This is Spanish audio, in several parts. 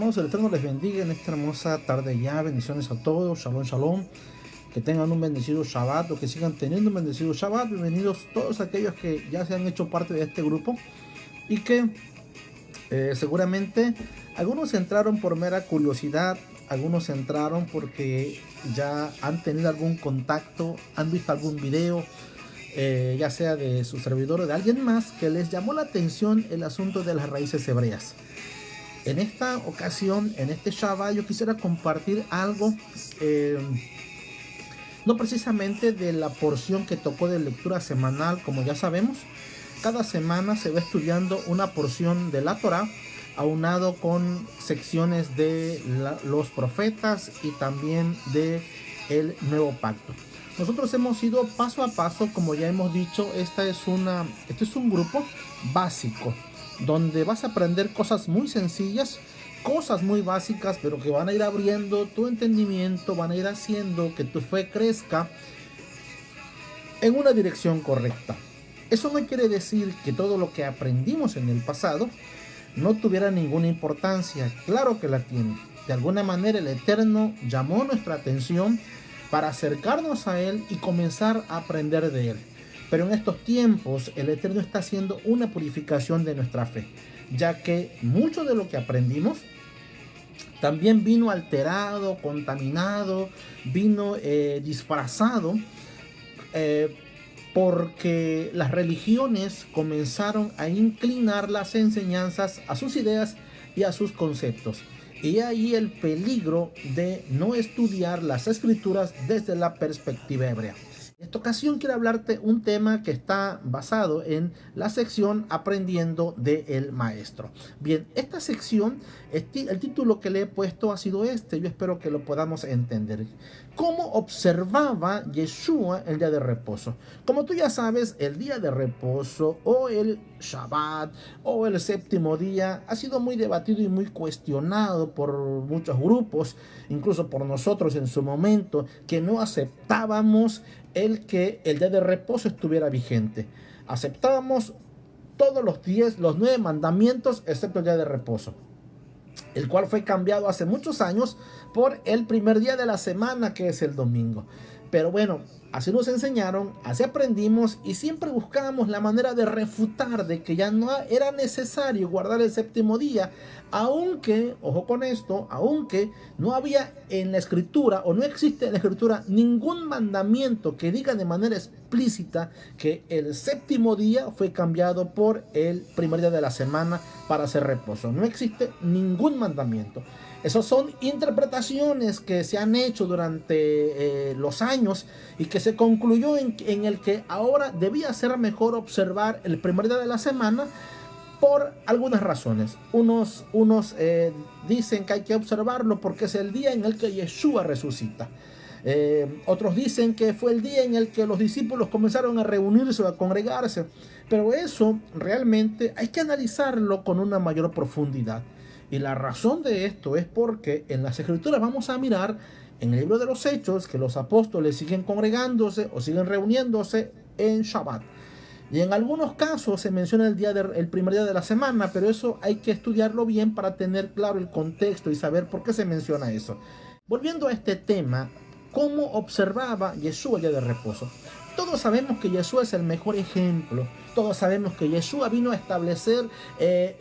hermanos, el Eterno les bendiga en esta hermosa tarde ya. Bendiciones a todos, shalom, shalom. Que tengan un bendecido Shabbat o que sigan teniendo un bendecido Shabbat. Bienvenidos todos aquellos que ya se han hecho parte de este grupo y que seguramente algunos entraron por mera curiosidad, algunos entraron porque ya han tenido algún contacto, han visto algún video, ya sea de su servidor o de alguien más que les llamó la atención el asunto de las raíces hebreas. En esta ocasión, en este Shabbat, yo quisiera compartir algo, no precisamente de la porción que tocó de lectura semanal. Como ya sabemos, cada semana se va estudiando una porción de la Torá, aunado con secciones de los profetas y también de el Nuevo Pacto. Nosotros hemos ido paso a paso, como ya hemos dicho. Este es un grupo básico, donde vas a aprender cosas muy sencillas, cosas muy básicas, pero que van a ir abriendo tu entendimiento, van a ir haciendo que tu fe crezca en una dirección correcta. Eso no quiere decir que todo lo que aprendimos en el pasado no tuviera ninguna importancia. Claro que la tiene. De alguna manera el Eterno llamó nuestra atención para acercarnos a Él y comenzar a aprender de Él. Pero en estos tiempos el Eterno está haciendo una purificación de nuestra fe, ya que mucho de lo que aprendimos también vino alterado, contaminado, vino disfrazado, porque las religiones comenzaron a inclinar las enseñanzas a sus ideas y a sus conceptos. Y ahí el peligro de no estudiar las escrituras desde la perspectiva hebrea. En esta ocasión quiero hablarte un tema que está basado en la sección Aprendiendo del Maestro. Bien, esta sección, el título que le he puesto ha sido este. Yo espero que lo podamos entender. ¿Cómo observaba Yeshua el día de reposo? Como tú ya sabes, el día de reposo o el Shabbat o el séptimo día ha sido muy debatido y muy cuestionado por muchos grupos, incluso por nosotros en su momento, que no aceptábamos el que el día de reposo estuviera vigente. Aceptábamos todos los 9 mandamientos, excepto el día de reposo, el cual fue cambiado hace muchos años por el primer día de la semana, que es el domingo. Pero bueno, así nos enseñaron, así aprendimos, y siempre buscábamos la manera de refutar de que ya no era necesario guardar el séptimo día, aunque, ojo con esto, aunque no había en la escritura, o no existe en la escritura, ningún mandamiento que diga de manera explícita que el séptimo día fue cambiado por el primer día de la semana para hacer reposo. No existe ningún mandamiento. Esas son interpretaciones que se han hecho durante los años y que se concluyó en el que ahora debía ser mejor observar el primer día de la semana por algunas razones. Unos dicen que hay que observarlo porque es el día en el que Yeshua resucita. Otros dicen que fue el día en el que los discípulos comenzaron a reunirse o a congregarse. Pero eso realmente hay que analizarlo con una mayor profundidad. Y la razón de esto es porque en las escrituras vamos a mirar en el libro de los Hechos que los apóstoles siguen congregándose o siguen reuniéndose en Shabbat. Y en algunos casos se menciona el primer día de la semana, pero eso hay que estudiarlo bien para tener claro el contexto y saber por qué se menciona eso. Volviendo a este tema, ¿cómo observaba Yeshua el día de reposo? Todos sabemos que Yeshua es el mejor ejemplo. Todos sabemos que Yeshua vino a establecer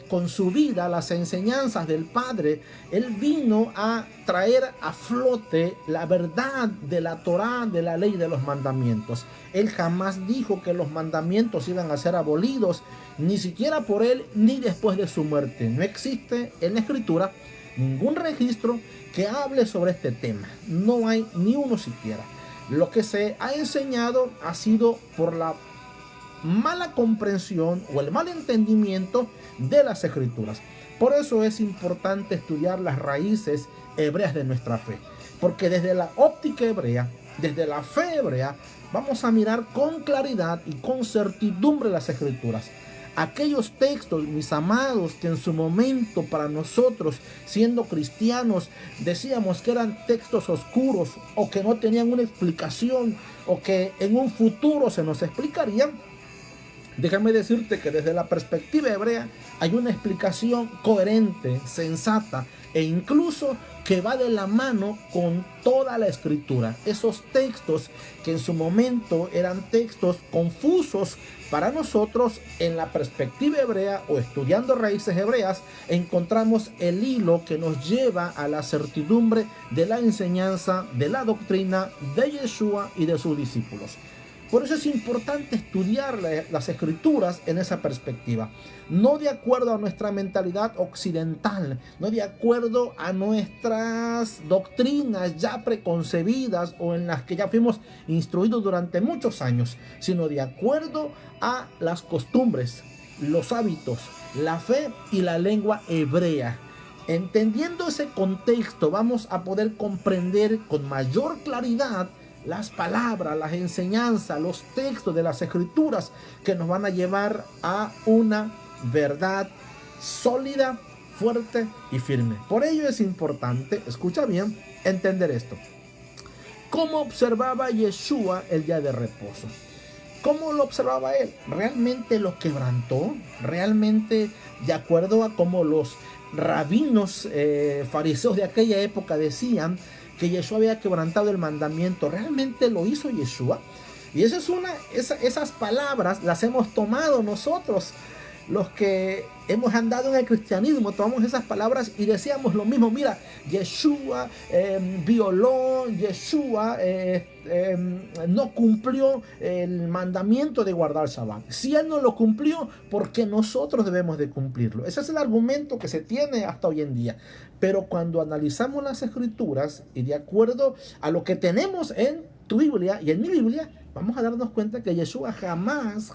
con su vida las enseñanzas del Padre. Él vino a traer a flote la verdad de la Torá, de la ley y de los mandamientos. Él jamás dijo que los mandamientos iban a ser abolidos, ni siquiera por él ni después de su muerte. No existe en la Escritura ningún registro que hable sobre este tema. No hay ni uno siquiera. Lo que se ha enseñado ha sido por la mala comprensión o el mal entendimiento de las escrituras. Por eso es importante estudiar las raíces hebreas de nuestra fe, porque desde la óptica hebrea, desde la fe hebrea, vamos a mirar con claridad y con certidumbre las escrituras. Aquellos textos, mis amados, que en su momento para nosotros, siendo cristianos, decíamos que eran textos oscuros o que no tenían una explicación o que en un futuro se nos explicarían, déjame decirte que desde la perspectiva hebrea hay una explicación coherente, sensata, e incluso que va de la mano con toda la escritura. Esos textos que en su momento eran textos confusos para nosotros, en la perspectiva hebrea o estudiando raíces hebreas, encontramos el hilo que nos lleva a la certidumbre de la enseñanza, de la doctrina de Yeshua y de sus discípulos. Por eso es importante estudiar las escrituras en esa perspectiva, no de acuerdo a nuestra mentalidad occidental, no de acuerdo a nuestras doctrinas ya preconcebidas o en las que ya fuimos instruidos durante muchos años, sino de acuerdo a las costumbres, los hábitos, la fe y la lengua hebrea. Entendiendo ese contexto, vamos a poder comprender con mayor claridad las palabras, las enseñanzas, los textos de las escrituras que nos van a llevar a una verdad sólida, fuerte y firme. Por ello es importante, escucha bien, entender esto. ¿Cómo observaba Yeshua el día de reposo? ¿Cómo lo observaba él? ¿Realmente lo quebrantó? ¿Realmente de acuerdo a cómo los rabinos fariseos de aquella época decían que Yeshua había quebrantado el mandamiento? ¿Realmente lo hizo Yeshua? Y esas palabras las hemos tomado nosotros, los que hemos andado en el cristianismo, tomamos esas palabras y decíamos lo mismo. Mira, Yeshua violó, Yeshua no cumplió el mandamiento de guardar Shabbat. Si él no lo cumplió, ¿por qué nosotros debemos de cumplirlo? Ese es el argumento que se tiene hasta hoy en día. Pero cuando analizamos las escrituras y de acuerdo a lo que tenemos en tu Biblia y en mi Biblia, vamos a darnos cuenta que Yeshua jamás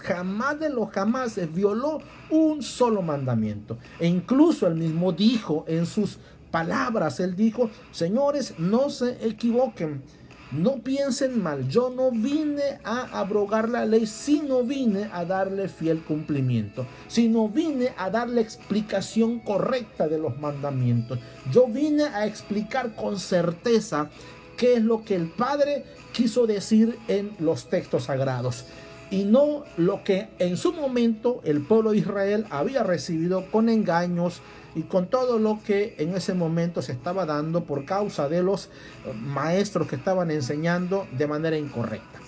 de los jamases violó un solo mandamiento. E incluso él mismo dijo en sus palabras, él dijo: señores, no se equivoquen, no piensen mal, yo no vine a abrogar la ley, sino vine a darle fiel cumplimiento, sino vine a darle explicación correcta de los mandamientos. Yo vine a explicar con certeza qué es lo que el Padre quiso decir en los textos sagrados, y no lo que en su momento el pueblo de Israel había recibido con engaños y con todo lo que en ese momento se estaba dando por causa de los maestros que estaban enseñando de manera incorrecta.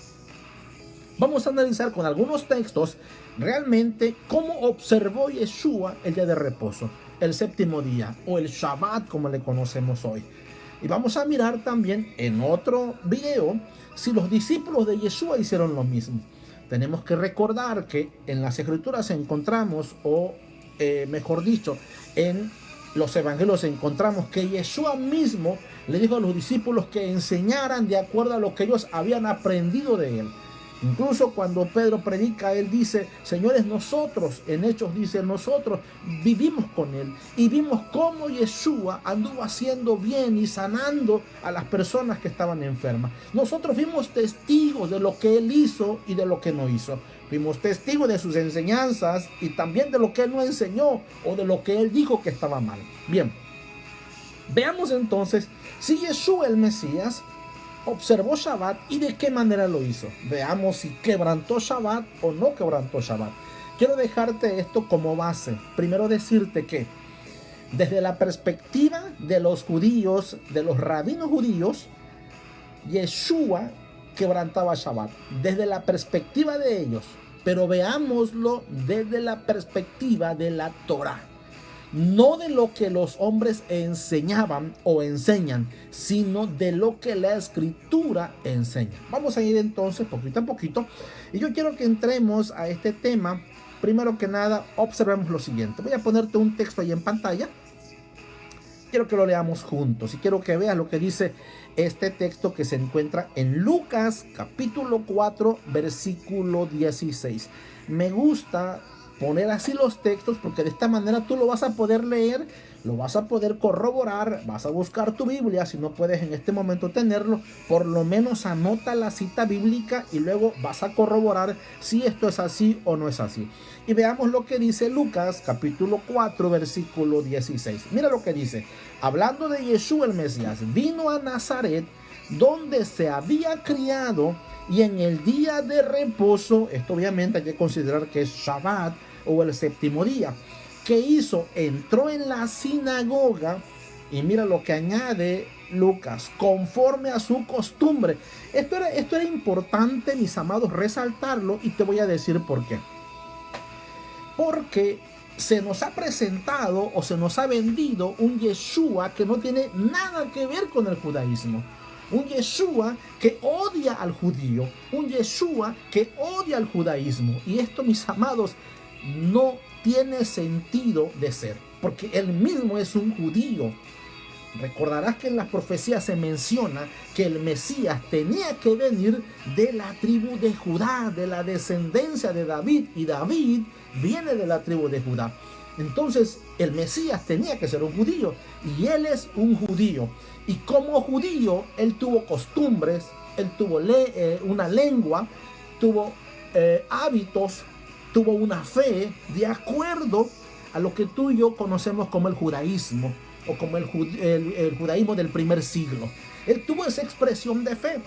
Vamos a analizar con algunos textos realmente cómo observó Yeshua el día de reposo, el séptimo día, o el Shabbat como le conocemos hoy. Y vamos a mirar también en otro video si los discípulos de Yeshua hicieron lo mismo. Tenemos que recordar que en las escrituras encontramos, o mejor dicho, en los evangelios encontramos que Yeshua mismo le dijo a los discípulos que enseñaran de acuerdo a lo que ellos habían aprendido de él. Incluso cuando Pedro predica, él dice: señores, nosotros, en Hechos dice, nosotros vivimos con él y vimos cómo Yeshua anduvo haciendo bien y sanando a las personas que estaban enfermas. Nosotros fuimos testigos de lo que él hizo y de lo que no hizo. Fuimos testigos de sus enseñanzas y también de lo que él no enseñó o de lo que él dijo que estaba mal. Bien, veamos entonces si Yeshua el Mesías observó Shabbat y de qué manera lo hizo. Veamos si quebrantó Shabbat o no quebrantó Shabbat. Quiero dejarte esto como base. Primero decirte que desde la perspectiva de los judíos, de los rabinos judíos, Yeshua quebrantaba Shabbat desde la perspectiva de ellos, pero veámoslo desde la perspectiva de la Torá. No de lo que los hombres enseñaban o enseñan, sino de lo que la escritura enseña. Vamos a ir entonces poquito a poquito, y yo quiero que entremos a este tema. Primero que nada, observemos lo siguiente. Voy a ponerte un texto ahí en pantalla. Quiero que lo leamos juntos y quiero que veas lo que dice este texto que se encuentra en Lucas capítulo 4 versículo 16. Me gusta poner así los textos porque de esta manera tú lo vas a poder leer, lo vas a poder corroborar, vas a buscar tu Biblia. Si no puedes en este momento tenerlo, por lo menos anota la cita bíblica y luego vas a corroborar si esto es así o no es así. Y veamos lo que dice Lucas capítulo 4 versículo 16. Mira lo que dice: hablando de Yeshua el Mesías, vino a Nazaret, donde se había criado, y en el día de reposo, esto obviamente hay que considerar que es Shabbat o el séptimo día, ¿qué hizo? Entró en la sinagoga Y mira lo que añade Lucas, conforme a su costumbre. Esto era importante, mis amados, resaltarlo, y te voy a decir por qué. Porque se nos ha presentado o se nos ha vendido un Yeshua que no tiene nada que ver con el judaísmo. Un Yeshua que odia al judío, un Yeshua que odia al judaísmo. Y esto, mis amados, no tiene sentido de ser, porque él mismo es un judío. Recordarás que en las profecías se menciona que el Mesías tenía que venir de la tribu de Judá, de la descendencia de David, y David viene de la tribu de Judá. Entonces el Mesías tenía que ser un judío, y él es un judío. Y como judío, él tuvo costumbres, él tuvo una lengua, tuvo hábitos, tuvo una fe de acuerdo a lo que tú y yo conocemos como el judaísmo, o como el judaísmo del primer siglo. Él tuvo esa expresión de fe.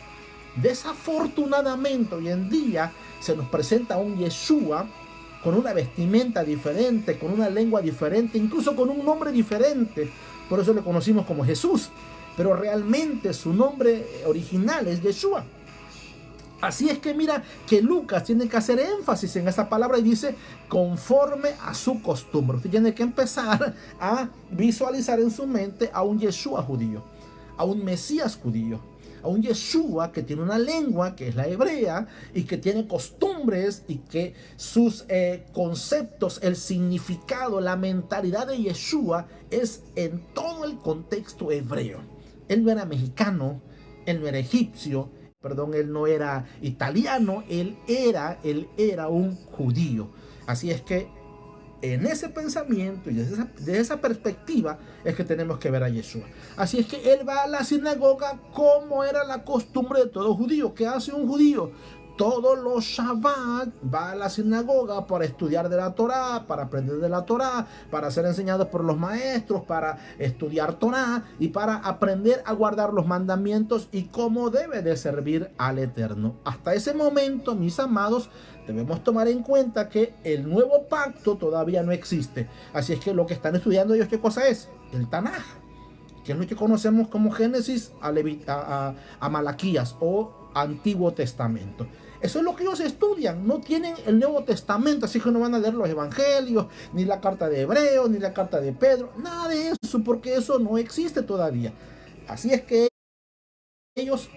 Desafortunadamente, hoy en día se nos presenta un Yeshua con una vestimenta diferente, con una lengua diferente, incluso con un nombre diferente. Por eso le conocimos como Jesús, pero realmente su nombre original es Yeshua. Así es que mira que Lucas tiene que hacer énfasis en esa palabra y dice conforme a su costumbre. Usted tiene que empezar a visualizar en su mente a un Yeshua judío, a un Mesías judío, a un Yeshua que tiene una lengua que es la hebrea y que tiene costumbres, y que sus conceptos, el significado, la mentalidad de Yeshua es en todo el contexto hebreo. Él no era mexicano, él no era egipcio, perdón, él no era italiano, él era un judío. Así es que en ese pensamiento y desde esa perspectiva es que tenemos que ver a Yeshua. Así es que él va a la sinagoga como era la costumbre de todo judío. ¿Qué hace un judío? Todos los Shabbat va a la sinagoga para estudiar de la Torá, para aprender de la Torá, para ser enseñado por los maestros, para estudiar Torá y para aprender a guardar los mandamientos y cómo debe de servir al Eterno. Hasta ese momento, mis amados, debemos tomar en cuenta que el nuevo pacto todavía no existe. Así es que lo que están estudiando ellos, ¿qué cosa es? El Tanaj, que es lo que conocemos como Génesis a Malaquías o Antiguo Testamento. Eso es lo que ellos estudian. No tienen el Nuevo Testamento, así que no van a leer los evangelios, ni la carta de Hebreos, ni la carta de Pedro, nada de eso, porque eso no existe todavía. Así es que ellos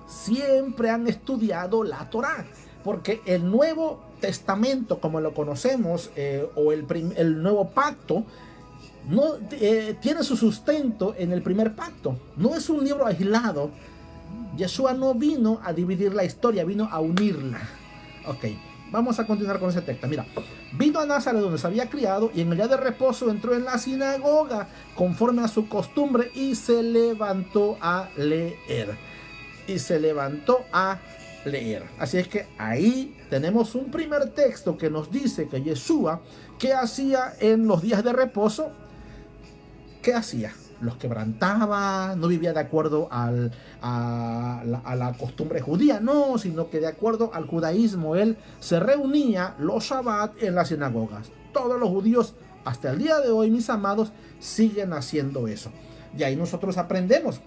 siempre han estudiado la Torá, porque el Nuevo Testamento, como lo conocemos, o el Nuevo Pacto, no tiene su sustento en el primer pacto. No es un libro aislado. Yeshua no vino a dividir la historia, vino a unirla. Ok, vamos a continuar con ese texto. Mira, vino a Nazaret, donde se había criado, y en el día de reposo entró en la sinagoga conforme a su costumbre y se levantó a leer. Así es que ahí tenemos un primer texto que nos dice que Yeshua, ¿qué hacía en los días de reposo? ¿Qué hacía? Los quebrantaba, no vivía de acuerdo a la costumbre judía, no, sino que de acuerdo al judaísmo, él se reunía los Shabbat en las sinagogas. Todos los judíos, hasta el día de hoy, mis amados, siguen haciendo eso. Y ahí nosotros aprendemos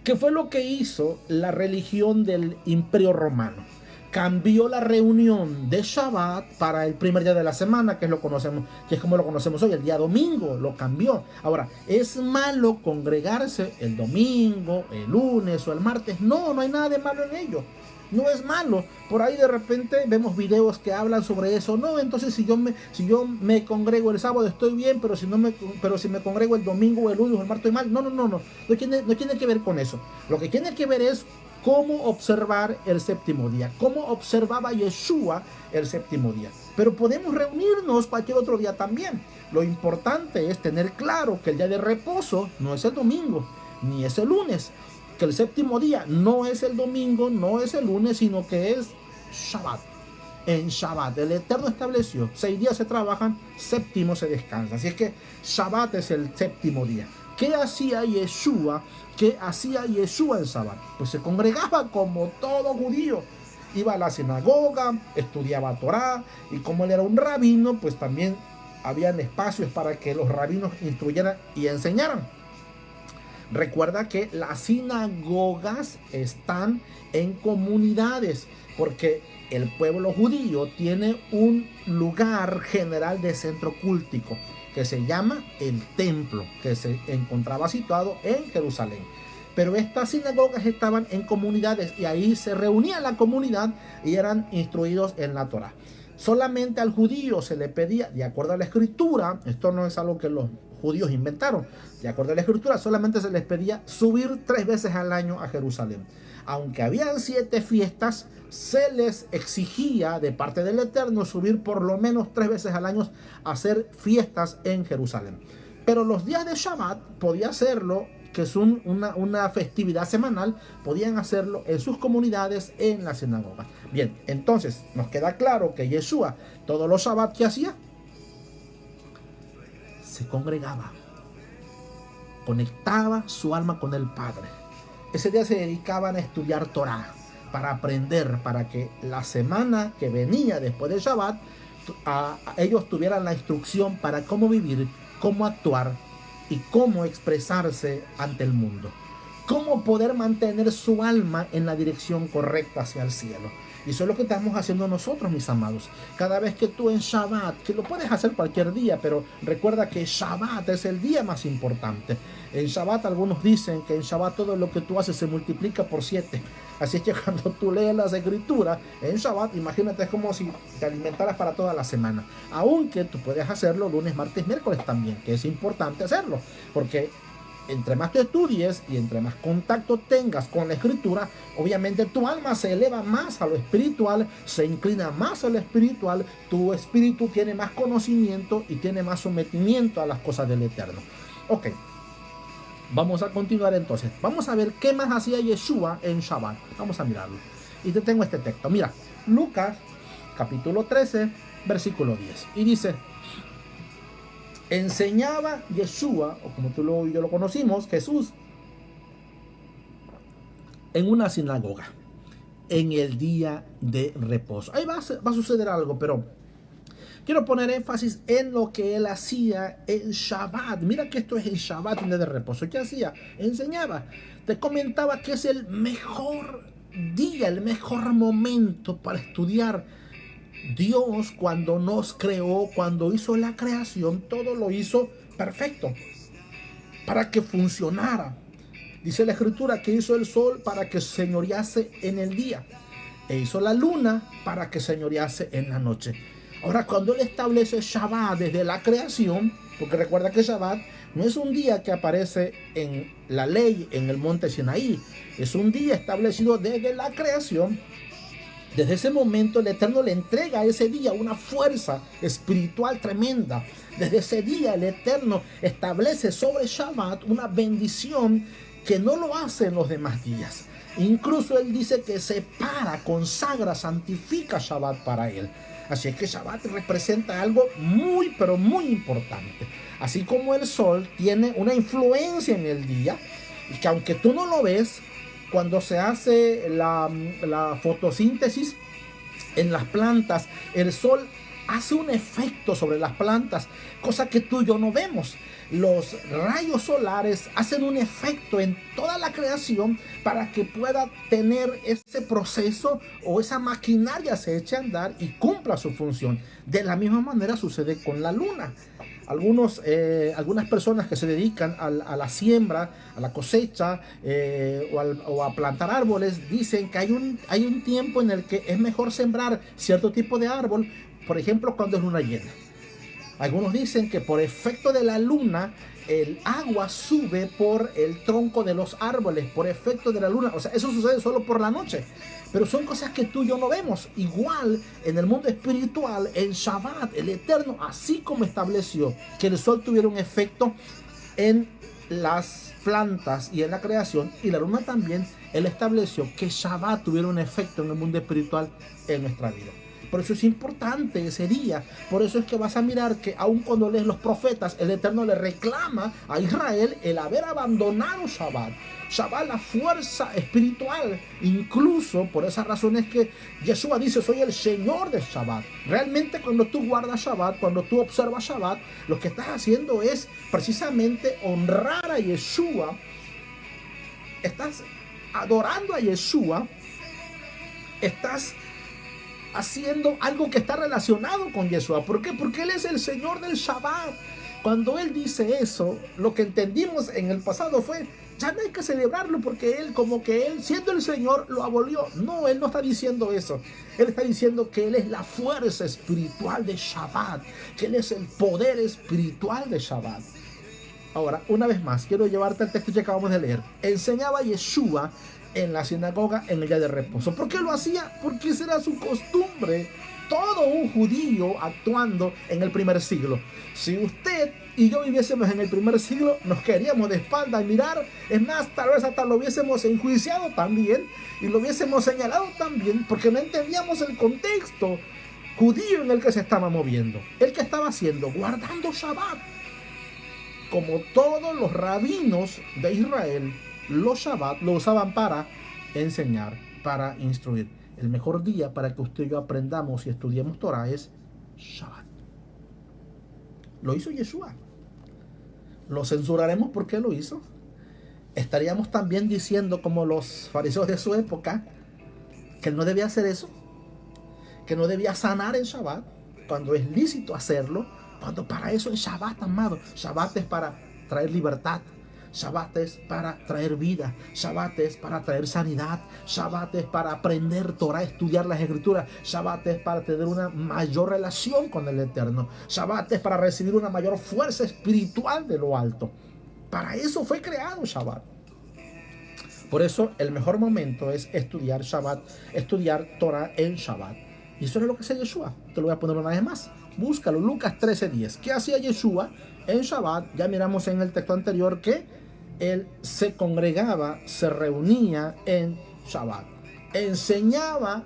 qué fue lo que hizo la religión del Imperio Romano. Cambió la reunión de Shabbat para el primer día de la semana, que es como lo conocemos hoy, el día domingo, lo cambió. Ahora, ¿es malo congregarse el domingo, el lunes o el martes? No, no hay nada de malo en ello. No es malo. Por ahí de repente vemos videos que hablan sobre eso. No, entonces si yo me congrego el sábado estoy bien, pero si me congrego el domingo o el lunes o el martes estoy mal. No tiene que ver con eso. Lo que tiene que ver es cómo observar el séptimo día, cómo observaba Yeshua el séptimo día. Pero podemos reunirnos cualquier otro día también. Lo importante es tener claro que el día de reposo no es el domingo, ni es el lunes. Que el séptimo día no es el domingo, no es el lunes, sino que es Shabbat. En Shabbat el Eterno estableció 6 días se trabajan, séptimo se descansa. Así es que Shabbat es el séptimo día. ¿Qué hacía Yeshua? ¿Qué hacía Yeshua en Shabbat? Pues se congregaba como todo judío. Iba a la sinagoga, estudiaba Torá, y como él era un rabino, pues también habían espacios para que los rabinos instruyeran y enseñaran. Recuerda que las sinagogas están en comunidades, porque el pueblo judío tiene un lugar general de centro cultico que se llama el templo, que se encontraba situado en Jerusalén. Pero estas sinagogas estaban en comunidades y ahí se reunía la comunidad y eran instruidos en la Torá. Solamente al judío se le pedía, de acuerdo a la escritura, esto no es algo que los judíos inventaron, de acuerdo a la escritura solamente se les pedía subir 3 veces al año a Jerusalén. Aunque habían 7 fiestas, se les exigía de parte del Eterno subir por lo menos 3 veces al año a hacer fiestas en Jerusalén. Pero los días de Shabbat podía hacerlo, que es una festividad semanal, podían hacerlo en sus comunidades, en la sinagoga. Bien, entonces nos queda claro que Yeshua, todos los Shabbat que hacía, se congregaba, conectaba su alma con el Padre. Ese día se dedicaban a estudiar Torah, para aprender, para que la semana que venía después del Shabbat, ellos tuvieran la instrucción para cómo vivir, cómo actuar y cómo expresarse ante el mundo. Cómo poder mantener su alma en la dirección correcta hacia el cielo. Y eso es lo que estamos haciendo nosotros, mis amados. Cada vez que tú en Shabbat, que lo puedes hacer cualquier día, pero recuerda que Shabbat es el día más importante. En Shabbat algunos dicen que en Shabbat todo lo que tú haces se multiplica por 7. Así es que cuando tú lees las escrituras en Shabbat, imagínate, es como si te alimentaras para toda la semana. Aunque tú puedes hacerlo lunes, martes, miércoles también, que es importante hacerlo. Porque entre más tú estudies y entre más contacto tengas con la escritura, obviamente tu alma se eleva más a lo espiritual, se inclina más a lo espiritual, tu espíritu tiene más conocimiento y tiene más sometimiento a las cosas del Eterno. Ok, vamos a continuar entonces. Vamos a ver qué más hacía Yeshua en Shabbat. Vamos a mirarlo. Y te tengo este texto. Mira, Lucas capítulo 13, versículo 10. Y dice: enseñaba Yeshua, o como tú y yo lo conocimos, Jesús, en una sinagoga, en el día de reposo. Ahí va a suceder algo, pero quiero poner énfasis en lo que él hacía en Shabbat. Mira que esto es en Shabbat, en el día de reposo. ¿Qué hacía? Enseñaba. Te comentaba que es el mejor día, el mejor momento para estudiar. Dios, cuando nos creó, cuando hizo la creación, todo lo hizo perfecto para que funcionara. Dice la escritura que hizo el sol para que señorease en el día e hizo la luna para que señorease en la noche. Ahora, cuando él establece Shabbat desde la creación, porque recuerda que Shabbat no es un día que aparece en la ley en el monte Sinaí, es un día establecido desde la creación. Desde ese momento el Eterno le entrega a ese día una fuerza espiritual tremenda. Desde ese día el Eterno establece sobre Shabbat una bendición que no lo hace en los demás días. Incluso él dice que separa, consagra, santifica Shabbat para él. Así es que Shabbat representa algo muy, pero muy importante. Así como el sol tiene una influencia en el día, y que aunque tú no lo ves, cuando se hace la fotosíntesis en las plantas, el sol hace un efecto sobre las plantas, cosa que tú y yo no vemos. Los rayos solares hacen un efecto en toda la creación para que pueda tener ese proceso o esa maquinaria se eche a andar y cumpla su función. De la misma manera sucede con la luna. Algunas personas que se dedican a la siembra, a la cosecha o a plantar árboles, dicen que hay un tiempo en el que es mejor sembrar cierto tipo de árbol, por ejemplo cuando es luna llena. Algunos dicen que por efecto de la luna el agua sube por el tronco de los árboles, por efecto de la luna. O sea, eso sucede solo por la noche. Pero son cosas que tú y yo no vemos. Igual en el mundo espiritual, en Shabbat, el Eterno, así como estableció que el sol tuviera un efecto en las plantas y en la creación, y la luna también, él estableció que Shabbat tuviera un efecto en el mundo espiritual en nuestra vida. Por eso es importante ese día. Por eso es que vas a mirar que aun cuando lees los profetas, el Eterno le reclama a Israel el haber abandonado Shabbat. Shabbat, la fuerza espiritual. Incluso por esas razones que Yeshua dice, soy el Señor de Shabbat. Realmente cuando tú guardas Shabbat, cuando tú observas Shabbat, lo que estás haciendo es precisamente honrar a Yeshua. Estás adorando a Yeshua. Estás haciendo algo que está relacionado con Yeshua. ¿Por qué? Porque Él es el Señor del Shabbat. Cuando Él dice eso, lo que entendimos en el pasado fue, ya no hay que celebrarlo porque Él, como que Él, siendo el Señor, lo abolió. No, Él no está diciendo eso. Él está diciendo que Él es la fuerza espiritual de Shabbat, que Él es el poder espiritual de Shabbat. Ahora, una vez más, quiero llevarte al texto que acabamos de leer. Enseñaba Yeshua en la sinagoga en el día de reposo. ¿Por qué lo hacía? Porque esa era su costumbre. Todo un judío actuando en el primer siglo. Si usted y yo viviésemos en el primer siglo, nos queríamos de espalda y mirar. Es más, tal vez hasta lo hubiésemos enjuiciado también y lo hubiésemos señalado también, porque no entendíamos el contexto judío en el que se estaba moviendo. El que estaba haciendo, guardando Shabbat. Como todos los rabinos de Israel, los Shabbat lo usaban para enseñar, para instruir. El mejor día para que usted y yo aprendamos y estudiemos Torah es Shabbat. Lo hizo Yeshua. ¿Lo censuraremos porque lo hizo? ¿Estaríamos también diciendo, como los fariseos de su época, que él no debía hacer eso? ¿Que no debía sanar en Shabbat? Cuando es lícito hacerlo, cuando para eso es Shabbat, amado. Shabbat es para traer libertad. Shabbat es para traer vida. Shabbat es para traer sanidad. Shabbat es para aprender Torah, estudiar las Escrituras. Shabbat es para tener una mayor relación con el Eterno. Shabbat es para recibir una mayor fuerza espiritual de lo alto. Para eso fue creado Shabbat. Por eso el mejor momento es estudiar Shabbat, estudiar Torah en Shabbat. Y eso es lo que hacía Yeshua. Te lo voy a poner una vez más. Búscalo, Lucas 13:10. ¿Qué hacía Yeshua en Shabbat? Ya miramos en el texto anterior que él se congregaba, se reunía en Shabbat. Enseñaba,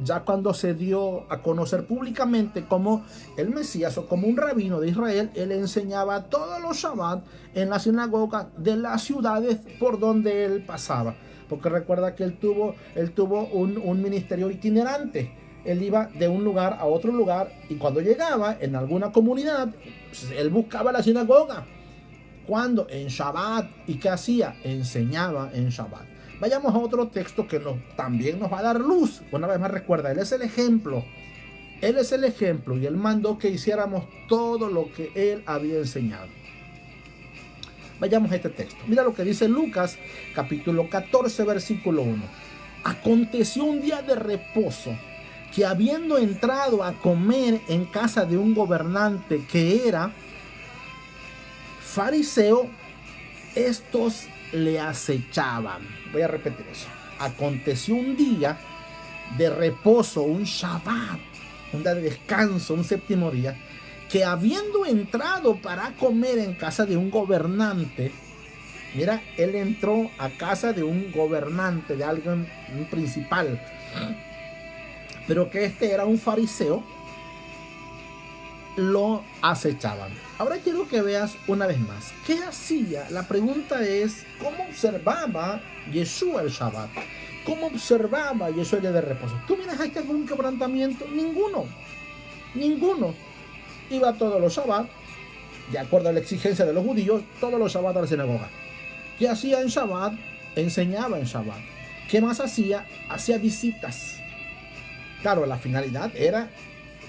ya cuando se dio a conocer públicamente como el Mesías o como un rabino de Israel, él enseñaba todos los Shabbat en la sinagoga de las ciudades por donde él pasaba. Porque recuerda que él tuvo un ministerio itinerante. Él iba de un lugar a otro lugar y cuando llegaba en alguna comunidad, él buscaba la sinagoga. ¿Cuándo? En Shabbat. ¿Y qué hacía? Enseñaba en Shabbat. Vayamos a otro texto que también nos va a dar luz. Una vez más recuerda, Él es el ejemplo. Él es el ejemplo y Él mandó que hiciéramos todo lo que Él había enseñado. Vayamos a este texto. Mira lo que dice Lucas, capítulo 14, versículo 1. Aconteció un día de reposo, que habiendo entrado a comer en casa de un gobernante que era fariseo, estos le acechaban. Voy a repetir eso. Aconteció un día de reposo, un Shabbat, un día de descanso, un séptimo día, que habiendo entrado para comer en casa de un gobernante, mira, él entró a casa de un gobernante, de alguien, un principal, pero que este era un fariseo, lo acechaban. Ahora quiero que veas una vez más, ¿qué hacía? La pregunta es, ¿cómo observaba Yeshua el Shabbat? ¿Cómo observaba Yeshua el día de reposo? ¿Tú miras aquí algún quebrantamiento? Ninguno. Iba todos los Shabbat, de acuerdo a la exigencia de los judíos, todos los Shabbat a la sinagoga. ¿Qué hacía en Shabbat? Enseñaba en Shabbat. ¿Qué más hacía? Hacía visitas. Claro, la finalidad era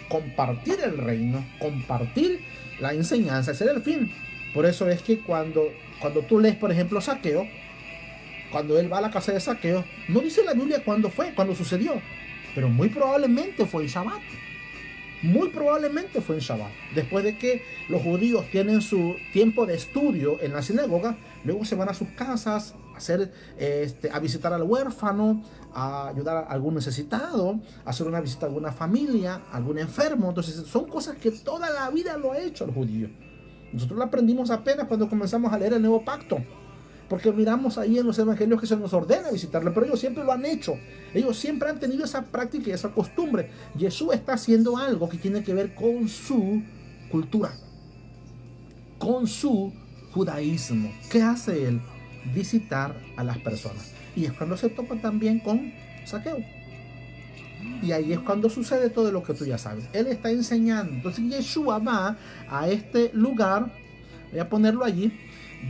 compartir el reino, compartir la enseñanza, ese era el fin. Por eso es que cuando tú lees, por ejemplo, Zaqueo, cuando él va a la casa de Zaqueo, no dice la Biblia cuándo fue, cuándo sucedió, pero muy probablemente fue en Shabbat. Muy probablemente fue en Shabbat. Después de que los judíos tienen su tiempo de estudio en la sinagoga, luego se van a sus casas a visitar al huérfano, a ayudar a algún necesitado, a hacer una visita a alguna familia, a algún enfermo. Entonces son cosas que toda la vida lo ha hecho el judío. Nosotros lo aprendimos apenas cuando comenzamos a leer el Nuevo Pacto. Porque miramos ahí en los evangelios que se nos ordena visitarle, pero ellos siempre lo han hecho. Ellos siempre han tenido esa práctica y esa costumbre. Jesús está haciendo algo que tiene que ver con su cultura, con su judaísmo. ¿Qué hace él? Visitar a las personas. Y es cuando se topa también con Zaqueo. Y ahí es cuando sucede todo lo que tú ya sabes. Él está enseñando. Entonces Yeshua va a este lugar, voy a ponerlo allí,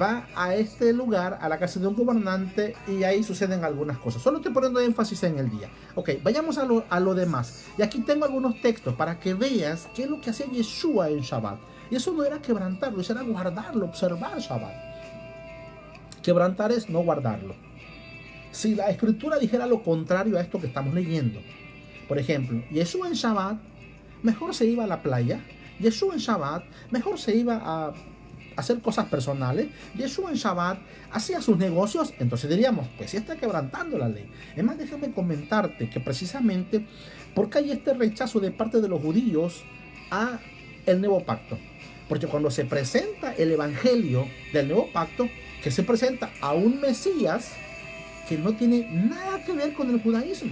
va a este lugar, a la casa de un gobernante, y ahí suceden algunas cosas. Solo estoy poniendo énfasis en el día. Ok, vayamos a lo demás. Y aquí tengo algunos textos para que veas qué es lo que hacía Yeshua en Shabbat. Y eso no era quebrantarlo, eso era guardarlo, observar Shabbat. Quebrantar es no guardarlo. Si la escritura dijera lo contrario a esto que estamos leyendo, por ejemplo, Yeshua en Shabbat mejor se iba a la playa, Yeshua en Shabbat mejor se iba a hacer cosas personales, Yeshua en Shabbat hacía sus negocios, entonces diríamos, pues sí está quebrantando la ley. Es más, déjame comentarte que precisamente porque hay este rechazo de parte de los judíos a el nuevo pacto. Porque cuando se presenta el evangelio del nuevo pacto, que se presenta a un Mesías que no tiene nada que ver con el judaísmo,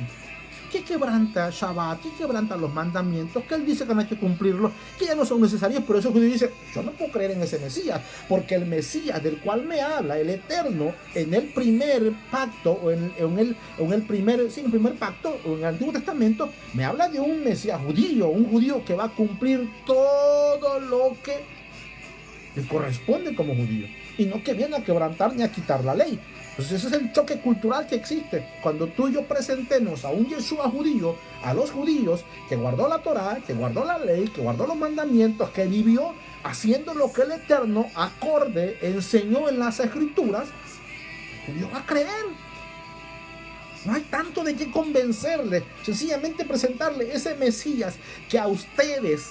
que quebranta Shabbat, que quebranta los mandamientos, que él dice que no hay que cumplirlos, que ya no son necesarios. Por eso el judío dice, yo no puedo creer en ese Mesías, porque el Mesías del cual me habla, el Eterno, en el primer pacto, o en el primer pacto, o en el Antiguo Testamento, me habla de un Mesías judío, un judío que va a cumplir todo lo que le corresponde como judío, y no que viene a quebrantar ni a quitar la ley. Entonces ese es el choque cultural que existe. Cuando tú y yo presentemos a un Yeshua judío, a los judíos, que guardó la Torá, que guardó la ley, que guardó los mandamientos, que vivió haciendo lo que el Eterno acorde enseñó en las escrituras, el judío va a creer. No hay tanto de qué convencerle, sencillamente presentarle ese Mesías que a ustedes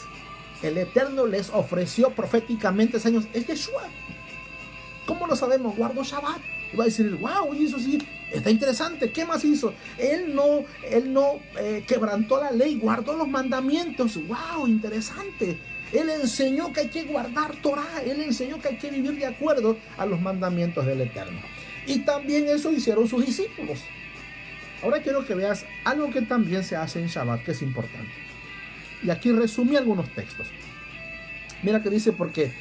el Eterno les ofreció proféticamente hace años, es Yeshua. ¿Cómo lo sabemos? Guardó Shabbat. Y va a decir, wow, y eso sí, está interesante. ¿Qué más hizo? Él no quebrantó la ley, guardó los mandamientos. Wow, interesante. Él enseñó que hay que guardar Torah. Él enseñó que hay que vivir de acuerdo a los mandamientos del Eterno. Y también eso hicieron sus discípulos. Ahora quiero que veas algo que también se hace en Shabbat, que es importante. Y aquí resumí algunos textos. Mira que dice, porque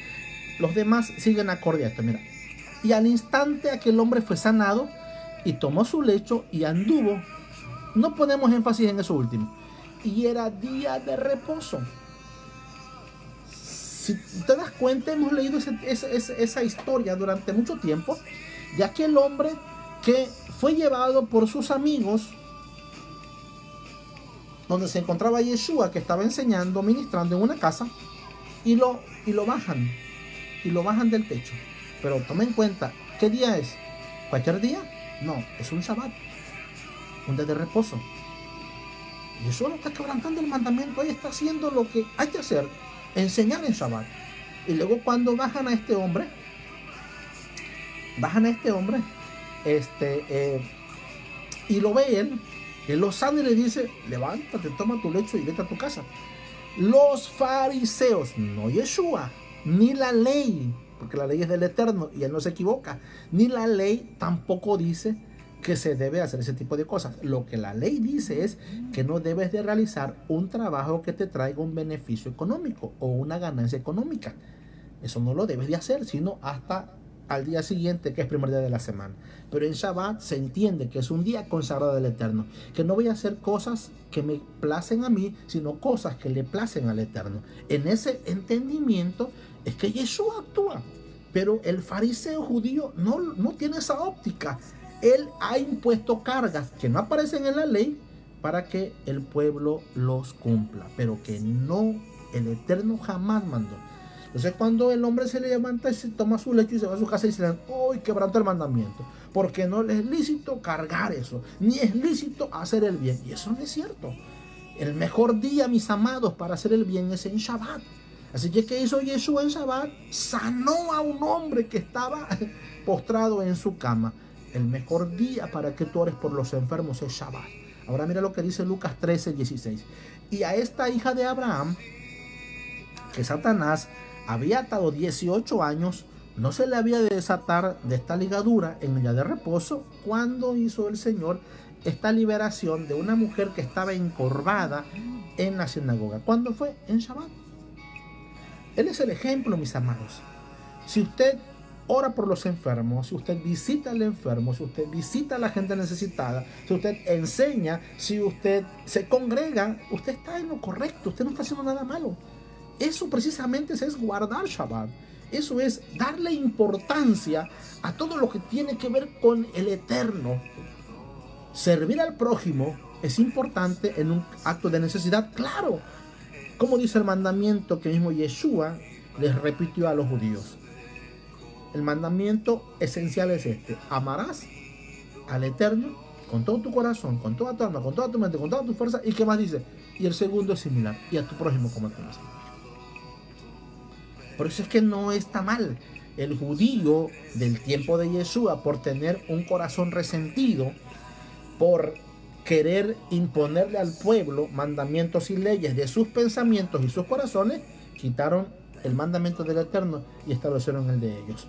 los demás siguen acorde a esto. Mira. Y al instante aquel hombre fue sanado y tomó su lecho y anduvo. No ponemos énfasis en eso último. Y era día de reposo. Si te das cuenta, hemos leído esa historia durante mucho tiempo de aquel hombre que fue llevado por sus amigos, donde se encontraba Yeshua, que estaba enseñando, ministrando en una casa, y lo bajan del techo. Pero toma en cuenta, ¿qué día es? ¿Cualquier día? No, es un Shabbat, un día de reposo. Y eso no está quebrantando el mandamiento, ahí está haciendo lo que hay que hacer, enseñar en Shabbat. Y luego cuando bajan a este hombre, y lo ve él lo sana y le dice, levántate, toma tu lecho y vete a tu casa. Los fariseos, no Yeshua, ni la ley, porque la ley es del Eterno y él no se equivoca, ni la ley tampoco dice que se debe hacer ese tipo de cosas. Lo que la ley dice es que no debes de realizar un trabajo que te traiga un beneficio económico o una ganancia económica. Eso no lo debes de hacer, sino hasta al día siguiente, que es primer día de la semana. Pero en Shabbat se entiende que es un día consagrado del Eterno, que no voy a hacer cosas que me placen a mí, sino cosas que le placen al Eterno. En ese entendimiento es que Yeshua actúa, pero el fariseo judío no tiene esa óptica. Él ha impuesto cargas que no aparecen en la ley para que el pueblo los cumpla, pero que no, el Eterno jamás mandó. Entonces cuando el hombre se levanta y se toma su lecho y se va a su casa y dice, ¡uy, quebrantó el mandamiento! Porque no le es lícito cargar eso, ni es lícito hacer el bien. Y eso no es cierto. El mejor día, mis amados, para hacer el bien es en Shabbat. Así que, ¿qué hizo Yeshua en Shabbat? Sanó a un hombre que estaba postrado en su cama. El mejor día para que tú ores por los enfermos es Shabbat. Ahora mira lo que dice Lucas 13:16. Y a esta hija de Abraham, que Satanás había atado 18 años, no se le había de desatar de esta ligadura en el día de reposo cuando hizo el Señor esta liberación de una mujer que estaba encorvada en la sinagoga. ¿Cuándo fue? En Shabbat. Él es el ejemplo, mis amados. Si usted ora por los enfermos, si usted visita al enfermo, si usted visita a la gente necesitada, si usted enseña, si usted se congrega, usted está en lo correcto, usted no está haciendo nada malo. Eso precisamente es guardar Shabbat. Eso es darle importancia a todo lo que tiene que ver con el eterno. Servir al prójimo es importante en un acto de necesidad, claro. Como dice el mandamiento que mismo Yeshua les repitió a los judíos. El mandamiento esencial es este: amarás al Eterno con todo tu corazón, con toda tu alma, con toda tu mente, con toda tu fuerza. ¿Y qué más dice? Y el segundo es similar: y a tu prójimo como a ti mismo. Por eso es que no está mal el judío del tiempo de Yeshua, por tener un corazón resentido, por querer imponerle al pueblo mandamientos y leyes de sus pensamientos y sus corazones, quitaron el mandamiento del Eterno y establecieron el de ellos.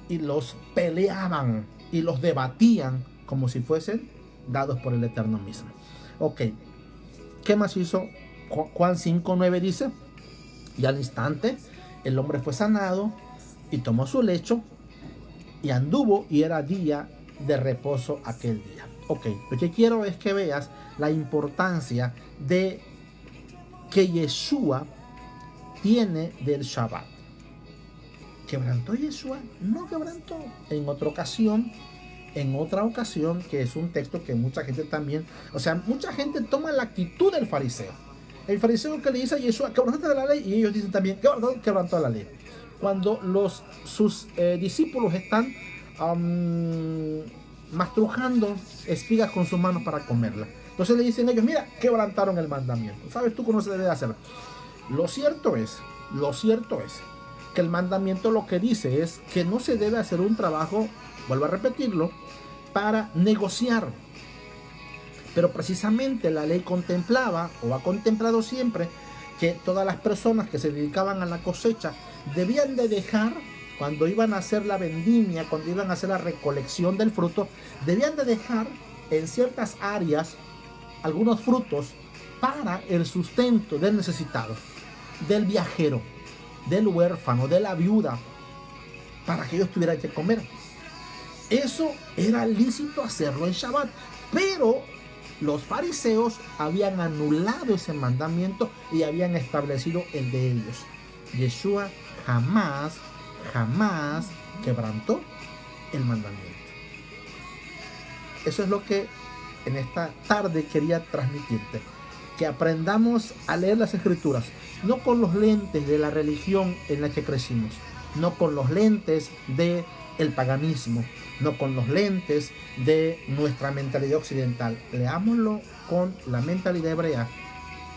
Y los peleaban y los debatían como si fuesen dados por el Eterno mismo. Ok, ¿qué más hizo? Juan 5:9 dice: y al instante el hombre fue sanado y tomó su lecho y anduvo, y era día de reposo aquel día. Ok, lo que quiero es que veas la importancia de que Yeshua tiene del Shabbat. ¿Quebrantó Yeshua? No quebrantó. En otra ocasión, que es un texto que mucha gente también, o sea, mucha gente toma la actitud del fariseo. El fariseo que le dice a Yeshua: quebrantaste la ley, y ellos dicen también: quebrantó la ley. Cuando sus discípulos están mastrujando espigas con sus manos para comerla, entonces le dicen ellos: mira, quebrantaron el mandamiento. ¿Sabes tú cómo se debe hacer? Lo cierto es que el mandamiento lo que dice es que no se debe hacer un trabajo, vuelvo a repetirlo, para negociar. Pero precisamente la ley contemplaba, o ha contemplado siempre, que todas las personas que se dedicaban a la cosecha debían de dejar, cuando iban a hacer la vendimia, cuando iban a hacer la recolección del fruto, debían de dejar en ciertas áreas algunos frutos para el sustento del necesitado, del viajero, del huérfano, de la viuda, para que ellos tuvieran que comer. Eso era lícito hacerlo en Shabbat, pero los fariseos habían anulado ese mandamiento y habían establecido el de ellos. Yeshua jamás quebrantó el mandamiento. Eso es lo que en esta tarde quería transmitirte, que aprendamos a leer las Escrituras, no con los lentes de la religión en la que crecimos, no con los lentes de el paganismo, no con los lentes de nuestra mentalidad occidental. Leámoslo con la mentalidad hebrea,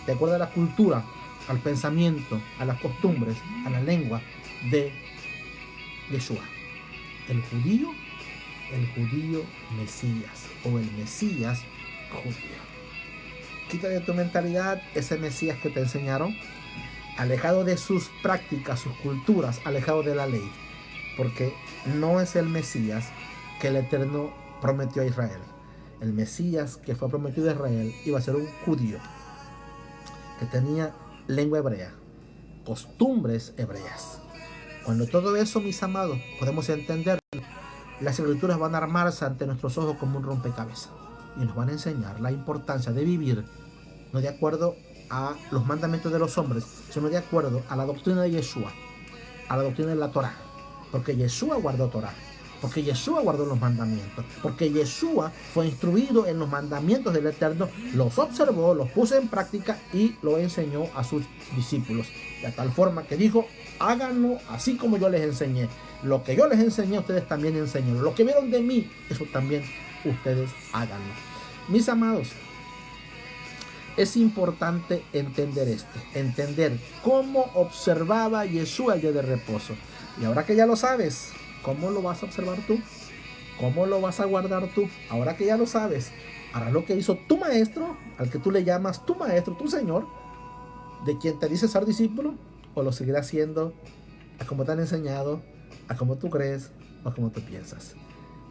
de acuerdo a la cultura, al pensamiento, a las costumbres, a la lengua de Yeshua, el judío Mesías, o el Mesías judío. Quita de tu mentalidad ese Mesías que te enseñaron, alejado de sus prácticas, sus culturas, alejado de la ley, porque no es el Mesías que el Eterno prometió a Israel. El Mesías que fue prometido a Israel iba a ser un judío que tenía lengua hebrea, costumbres hebreas. Cuando todo eso, mis amados, podemos entender, las Escrituras van a armarse ante nuestros ojos como un rompecabezas y nos van a enseñar la importancia de vivir no de acuerdo a los mandamientos de los hombres, sino de acuerdo a la doctrina de Yeshua, a la doctrina de la Torah, porque Yeshua guardó Torah, porque Yeshua guardó los mandamientos, porque Yeshua fue instruido en los mandamientos del Eterno, los observó, los puso en práctica y lo enseñó a sus discípulos, de tal forma que dijo: háganlo así como yo les enseñé. Lo que yo les enseñé, ustedes también enseñen. Lo que vieron de mí, eso también ustedes háganlo. Mis amados, es importante entender esto, entender cómo observaba Yeshua el día de reposo. Y ahora que ya lo sabes, ¿cómo lo vas a observar tú? ¿Cómo lo vas a guardar tú? Ahora que ya lo sabes, harás lo que hizo tu maestro, al que tú le llamas tu maestro, tu Señor, de quien te dice ser discípulo, o lo seguirás haciendo como te han enseñado a como tú crees o a como tú piensas.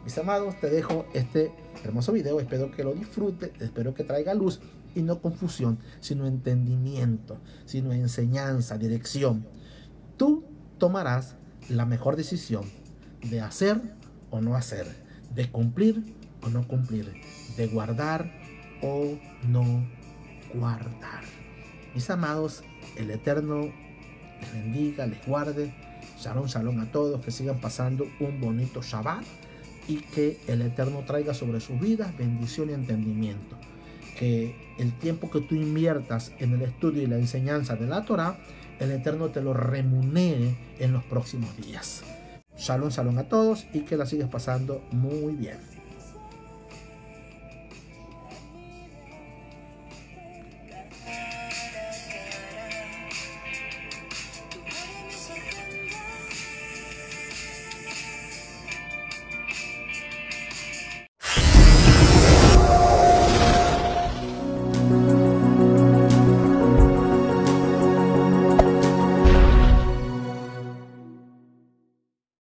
Mis amados, te dejo este hermoso video, espero que lo disfrutes, espero que traiga luz y no confusión, sino entendimiento, sino enseñanza, dirección. Tú tomarás la mejor decisión de hacer o no hacer, de cumplir o no cumplir, de guardar o no guardar. Mis amados, el Eterno les bendiga, les guarde. Shalom, shalom a todos, que sigan pasando un bonito Shabbat y que el Eterno traiga sobre sus vidas bendición y entendimiento. Que el tiempo que tú inviertas en el estudio y la enseñanza de la Torah, el Eterno te lo remunere en los próximos días. Shalom, shalom a todos y que la sigas pasando muy bien.